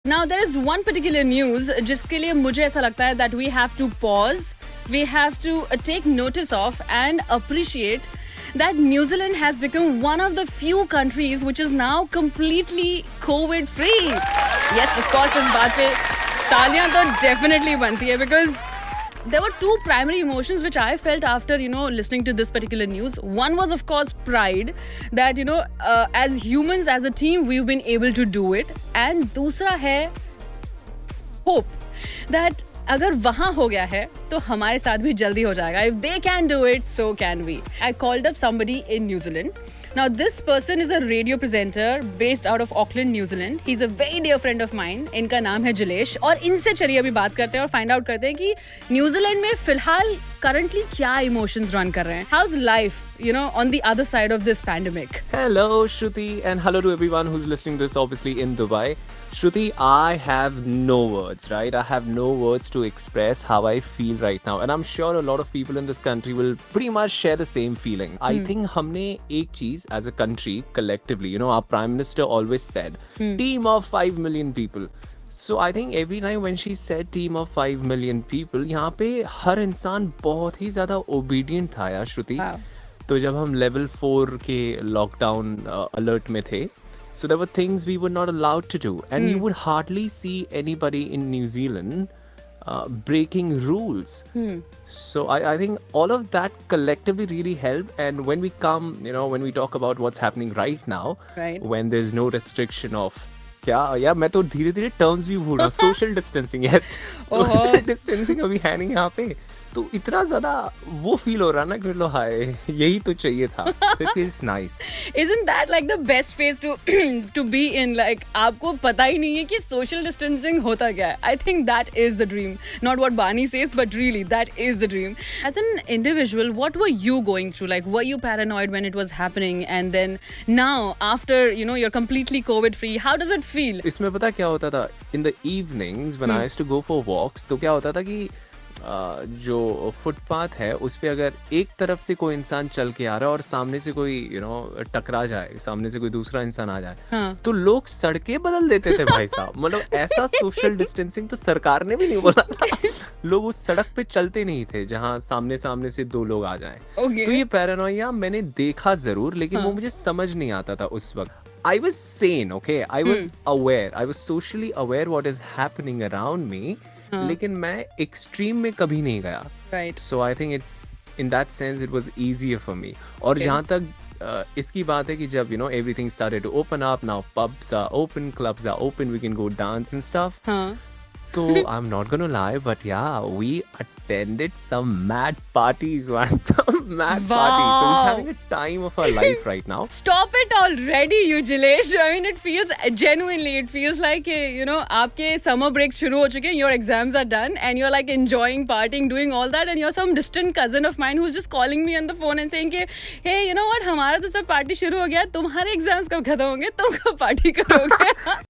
Now there is one particular news जिसके लिए मुझे ऐसा लगता है that we have to pause, we have to take notice of and appreciate that New Zealand has become one of the few countries which is now completely COVID free. Yes, of course इस बात पे तालियां तो definitely बनती है because there were two primary emotions which I felt after, listening to this particular news. One was, of course, pride that, as humans, as a team, we've been able to do it. And दूसरा है hope that अगर वहाँ हो गया है तो हमारे साथ भी जल्दी हो जाएगा. If they can do it, so can we. I called up somebody in New Zealand. Now, this person is a radio presenter based out of Auckland, New Zealand. He's a very dear friend of mine. इनका नाम है जिलेश और इनसे चलिए अभी बात करते हैं और फाइंड आउट करते हैं कि न्यूजीलैंड में फिलहाल currently क्या emotions run कर रहे हैं. How's life, on the other side of this pandemic? Hello, Shruti, and hello to everyone who's listening to this, obviously, in Dubai. Shruti, I have no words, right? I have no words to express how I feel right now. And I'm sure a lot of people in this country will pretty much share the same feeling. I think हमने एक चीज as a country, collectively, our Prime Minister always said, team of 5 million people. So I think every time when she said team of 5 million people, यहाँ पे हर इंसान बहुत ही ज़्यादा obedient था यार श्रुति. तो जब हम level 4 के lockdown alert में थे, so there were things we were not allowed to do, and you would hardly see anybody in New Zealand breaking rules. So I think all of that collectively really helped. And when we come, when we talk about what's happening right now, when there's no restriction of क्या यार मैं तो धीरे धीरे terms भी भूल रहा हूँ. Social distancing, yes, social distancing अभी है नहीं यहाँ पे, तो इतना ज्यादा वो फील हो रहा ना कि लो हाय यही तो चाहिए था. So it feels nice. Isn't that like the best phase to be in? Like आपको पता ही नहीं है कि social distancing होता क्या है. I think that is the dream. Not what Bani says, but really that is the dream. As an individual, what were you going through? Like, were you paranoid when it was happening? And then now, after, you're completely COVID free, how does it feel? इसमें पता क्या होता था? In the evenings when I used to go for walks, तो क्या होता था कि जो फुटपाथ है उस पे अगर एक तरफ से कोई इंसान चल के आ रहा है और सामने से कोई टकरा जाए, सामने से कोई दूसरा इंसान आ जाए, तो लोग सड़कें बदल देते थे भाई साहब. मतलब ऐसा सोशल डिस्टेंसिंग तो सरकार ने भी नहीं बोला था. लोग उस सड़क पे चलते नहीं थे जहाँ सामने सामने से दो लोग आ जाएं. तो ये पैरानोइया मैंने देखा जरूर, लेकिन वो मुझे समझ नहीं आता था उस वक्त. I was sane, okay? I was aware. I was socially aware what is happening around me. लेकिन मैं एक्सट्रीम में कभी नहीं गया. Right. So I think it's in that sense it was easier for me. और जहाँ तक इसकी बात है कि जब everything started to open up, now pubs are open, clubs are open, we can go dance and stuff. So I'm not gonna lie, but yeah, we attended some mad parties, man. Some mad parties. So we're having a time of our life right now. Stop it already, you Jilesh. I mean, it feels genuinely. It feels like आपके summer breaks शुरू हो चुके हैं, your exams are done, and you're like enjoying partying, doing all that, and you're some distant cousin of mine who's just calling me on the phone and saying कि, hey, you know what? हमारा तो सब party शुरू हो गया, तुम्हारे exams कब खत्म होंगे, तुम कब party करोगे?